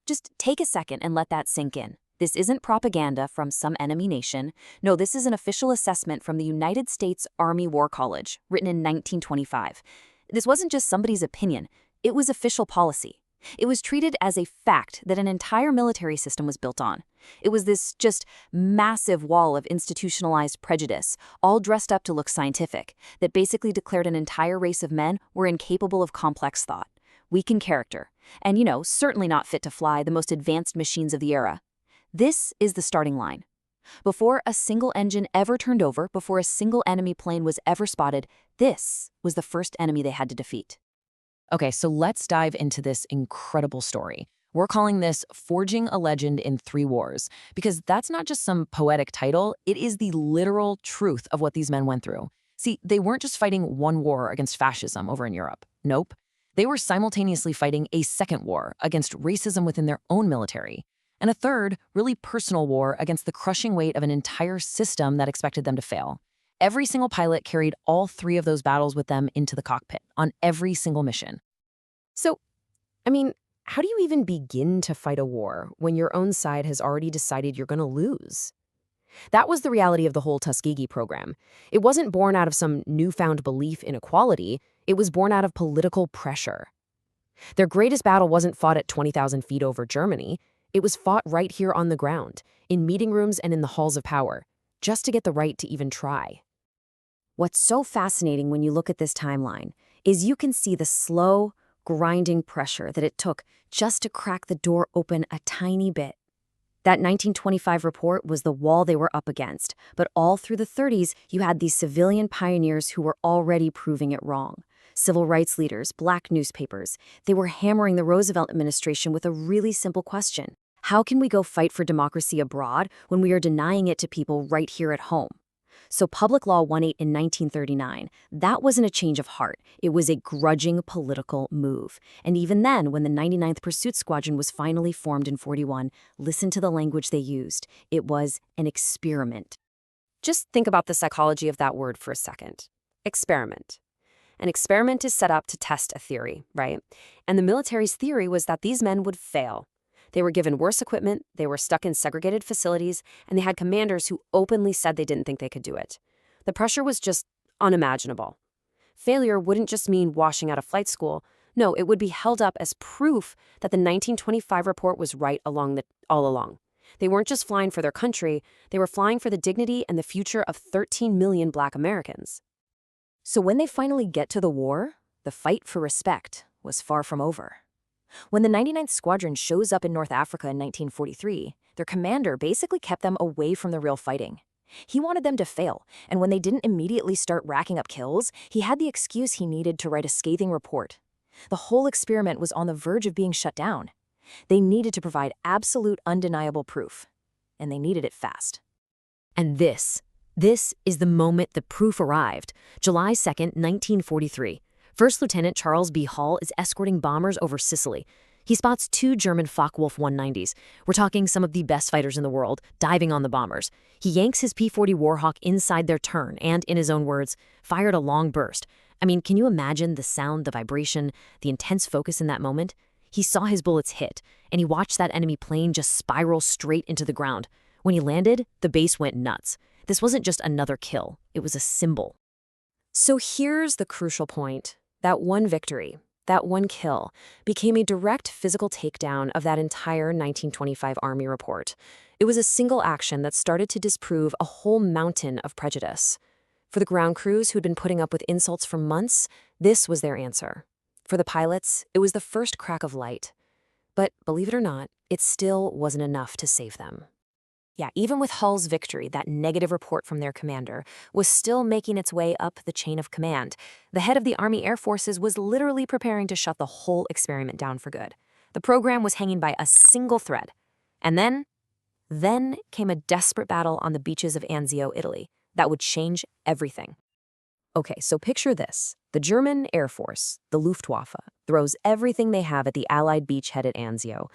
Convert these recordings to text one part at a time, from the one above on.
Just take a second and let that sink in. This isn't propaganda from some enemy nation. No, this is an official assessment from the United States Army War College, written in 1925. This wasn't just somebody's opinion. It was official policy. It was treated as a fact that an entire military system was built on. It was this just massive wall of institutionalized prejudice, all dressed up to look scientific, that basically declared an entire race of men were incapable of complex thought, weak in character, and, certainly not fit to fly the most advanced machines of the era. This is the starting line. Before a single engine ever turned over, before a single enemy plane was ever spotted, this was the first enemy they had to defeat. Okay, so let's dive into this incredible story. We're calling this Forging a Legend in 3 Wars, because that's not just some poetic title, it is the literal truth of what these men went through. See, they weren't just fighting one war against fascism over in Europe. Nope. They were simultaneously fighting a second war against racism within their own military, and a third, really personal war against the crushing weight of an entire system that expected them to fail. Every single pilot carried all 3 of those battles with them into the cockpit on every single mission. So, how do you even begin to fight a war when your own side has already decided you're going to lose? That was the reality of the whole Tuskegee program. It wasn't born out of some newfound belief in equality. It was born out of political pressure. Their greatest battle wasn't fought at 20,000 feet over Germany. It was fought right here on the ground, in meeting rooms and in the halls of power, just to get the right to even try. What's so fascinating when you look at this timeline is you can see the slow, grinding pressure that it took just to crack the door open a tiny bit. That 1925 report was the wall they were up against, but all through the 30s, you had these civilian pioneers who were already proving it wrong. Civil rights leaders, black newspapers, they were hammering the Roosevelt administration with a really simple question. How can we go fight for democracy abroad when we are denying it to people right here at home? So Public Law 18 in 1939, that wasn't a change of heart. It was a grudging political move. And even then, when the 99th Pursuit Squadron was finally formed in 41, listen to the language they used. It was an experiment. Just think about the psychology of that word for a second. Experiment. An experiment is set up to test a theory, right? And the military's theory was that these men would fail. They were given worse equipment, they were stuck in segregated facilities, and they had commanders who openly said they didn't think they could do it. The pressure was just unimaginable. Failure wouldn't just mean washing out of flight school. No, it would be held up as proof that the 1925 report was right all along. They weren't just flying for their country, they were flying for the dignity and the future of 13 million Black Americans. So when they finally get to the war, the fight for respect was far from over. When the 99th Squadron shows up in North Africa in 1943, their commander basically kept them away from the real fighting. He wanted them to fail, and when they didn't immediately start racking up kills, he had the excuse he needed to write a scathing report. The whole experiment was on the verge of being shut down. They needed to provide absolute, undeniable proof, and they needed it fast. And this is the moment the proof arrived, July 2nd, 1943. First Lieutenant Charles B. Hall is escorting bombers over Sicily. He spots 2 German Focke-Wulf 190s. We're talking some of the best fighters in the world, diving on the bombers. He yanks his P-40 Warhawk inside their turn and, in his own words, fired a long burst. Can you imagine the sound, the vibration, the intense focus in that moment? He saw his bullets hit, and he watched that enemy plane just spiral straight into the ground. When he landed, the base went nuts. This wasn't just another kill. It was a symbol. So here's the crucial point. That one victory, that one kill, became a direct physical takedown of that entire 1925 Army report. It was a single action that started to disprove a whole mountain of prejudice. For the ground crews who'd been putting up with insults for months, this was their answer. For the pilots, it was the first crack of light. But believe it or not, it still wasn't enough to save them. Yeah, even with Hull's victory, that negative report from their commander was still making its way up the chain of command. The head of the Army Air Forces was literally preparing to shut the whole experiment down for good. The program was hanging by a single thread. And then came a desperate battle on the beaches of Anzio, Italy, that would change everything. Okay, so picture this. The German Air Force, the Luftwaffe, throws everything they have at the Allied beachhead at Anzio.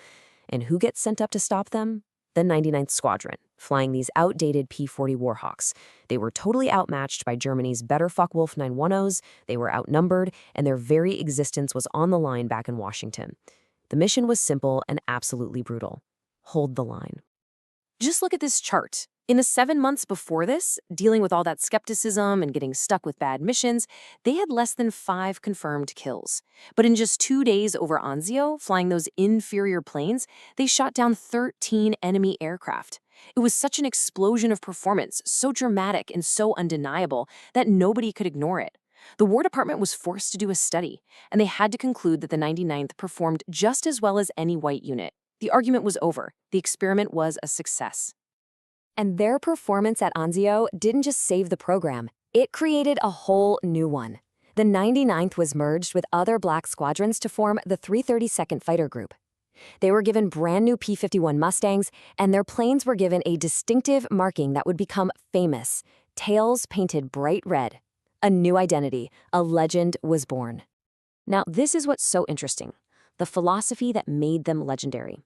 And who gets sent up to stop them? The 99th Squadron, flying these outdated P-40 Warhawks. They were totally outmatched by Germany's better Focke-Wulf 910s, they were outnumbered, and their very existence was on the line back in Washington. The mission was simple and absolutely brutal. Hold the line. Just look at this chart. In the 7 months before this, dealing with all that skepticism and getting stuck with bad missions, they had less than 5 confirmed kills. But in just 2 days over Anzio, flying those inferior planes, they shot down 13 enemy aircraft. It was such an explosion of performance, so dramatic and so undeniable that nobody could ignore it. The War Department was forced to do a study, and they had to conclude that the 99th performed just as well as any white unit. The argument was over. The experiment was a success. And their performance at Anzio didn't just save the program, it created a whole new one. The 99th was merged with other black squadrons to form the 332nd Fighter Group. They were given brand new P-51 Mustangs, and their planes were given a distinctive marking that would become famous: tails painted bright red. A new identity, a legend was born. Now, this is what's so interesting: the philosophy that made them legendary.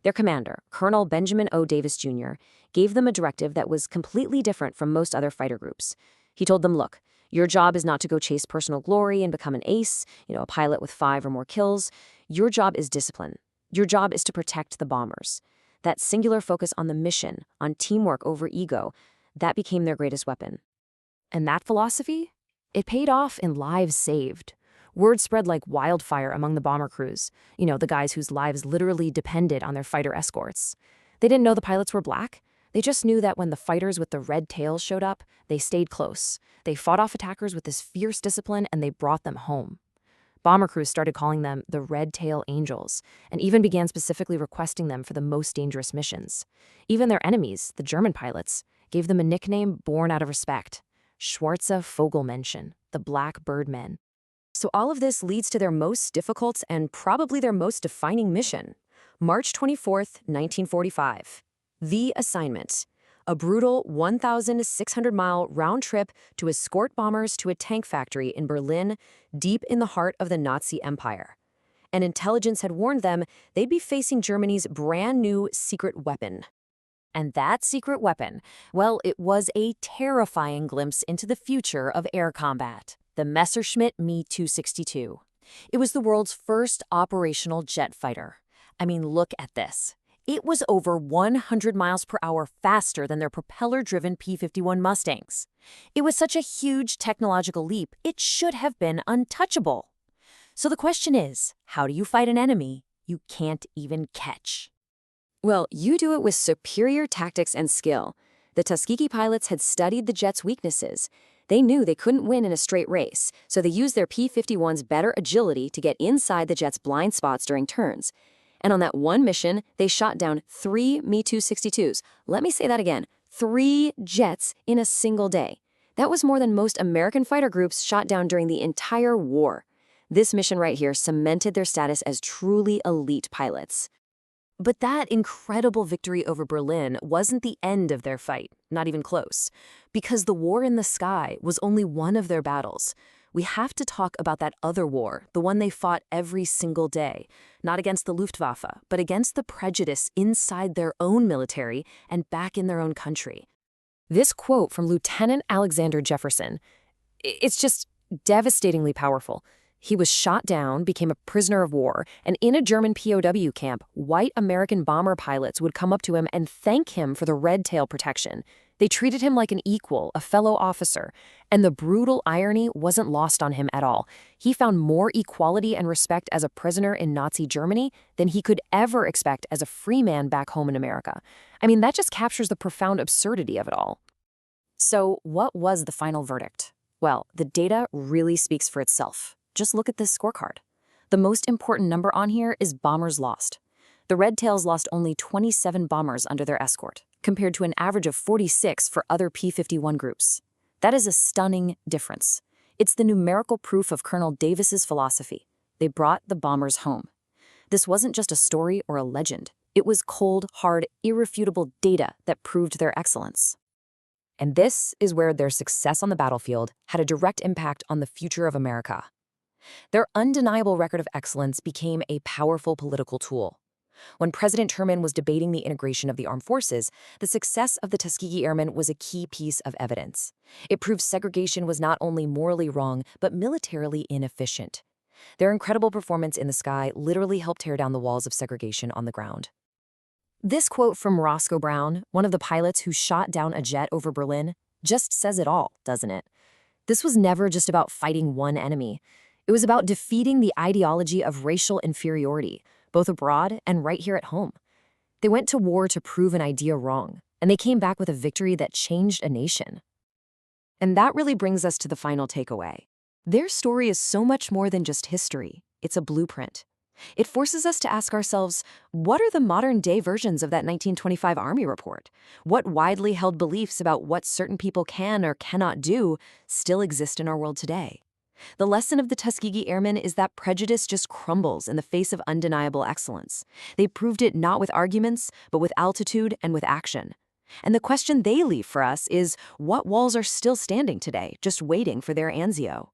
Their commander, Colonel Benjamin O. Davis Jr., gave them a directive that was completely different from most other fighter groups. He told them, look, your job is not to go chase personal glory and become an ace, a pilot with 5 or more kills. Your job is discipline. Your job is to protect the bombers. That singular focus on the mission, on teamwork over ego, that became their greatest weapon. And that philosophy? It paid off in lives saved. Word spread like wildfire among the bomber crews, the guys whose lives literally depended on their fighter escorts. They didn't know the pilots were black. They just knew that when the fighters with the red tails showed up, they stayed close. They fought off attackers with this fierce discipline, and they brought them home. Bomber crews started calling them the Red Tail Angels, and even began specifically requesting them for the most dangerous missions. Even their enemies, the German pilots, gave them a nickname born out of respect: Schwarze Vogalmention, the Black Birdmen. So all of this leads to their most difficult and probably their most defining mission. March 24th, 1945. The assignment: a brutal 1,600-mile round trip to escort bombers to a tank factory in Berlin, deep in the heart of the Nazi Empire. And intelligence had warned them they'd be facing Germany's brand new secret weapon. And that secret weapon, well, it was a terrifying glimpse into the future of air combat: the Messerschmitt Me 262. It was the world's first operational jet fighter. I mean, look at this. It was over 100 miles per hour faster than their propeller-driven P-51 Mustangs. It was such a huge technological leap, it should have been untouchable. So the question is, how do you fight an enemy you can't even catch? Well, you do it with superior tactics and skill. The Tuskegee pilots had studied the jet's weaknesses. They knew they couldn't win in a straight race, so they used their P-51's better agility to get inside the jet's blind spots during turns. And on that one mission, they shot down 3 Me-262s. Let me say that again: 3 jets in a single day. That was more than most American fighter groups shot down during the entire war. This mission right here cemented their status as truly elite pilots. But that incredible victory over Berlin wasn't the end of their fight, not even close, because the war in the sky was only one of their battles. We have to talk about that other war, the one they fought every single day, not against the Luftwaffe, but against the prejudice inside their own military and back in their own country. This quote from Lieutenant Alexander Jefferson, it's just devastatingly powerful. He was shot down, became a prisoner of war, and in a German POW camp, white American bomber pilots would come up to him and thank him for the red tail protection. They treated him like an equal, a fellow officer, and the brutal irony wasn't lost on him at all. He found more equality and respect as a prisoner in Nazi Germany than he could ever expect as a free man back home in America. I mean, that just captures the profound absurdity of it all. So what was the final verdict? Well, the data really speaks for itself. Just look at this scorecard. The most important number on here is bombers lost. The Red Tails lost only 27 bombers under their escort, compared to an average of 46 for other P-51 groups. That is a stunning difference. It's the numerical proof of Colonel Davis's philosophy. They brought the bombers home. This wasn't just a story or a legend. It was cold, hard, irrefutable data that proved their excellence. And this is where their success on the battlefield had a direct impact on the future of America. Their undeniable record of excellence became a powerful political tool. When President Truman was debating the integration of the armed forces, the success of the Tuskegee Airmen was a key piece of evidence. It proved segregation was not only morally wrong, but militarily inefficient. Their incredible performance in the sky literally helped tear down the walls of segregation on the ground. This quote from Roscoe Brown, one of the pilots who shot down a jet over Berlin, just says it all, doesn't it? This was never just about fighting one enemy. It was about defeating the ideology of racial inferiority, both abroad and right here at home. They went to war to prove an idea wrong, and they came back with a victory that changed a nation. And that really brings us to the final takeaway. Their story is so much more than just history. It's a blueprint. It forces us to ask ourselves, what are the modern-day versions of that 1925 Army report? What widely held beliefs about what certain people can or cannot do still exist in our world today? The lesson of the Tuskegee Airmen is that prejudice just crumbles in the face of undeniable excellence. They proved it not with arguments, but with altitude and with action. And the question they leave for us is, what walls are still standing today, just waiting for their Anzio?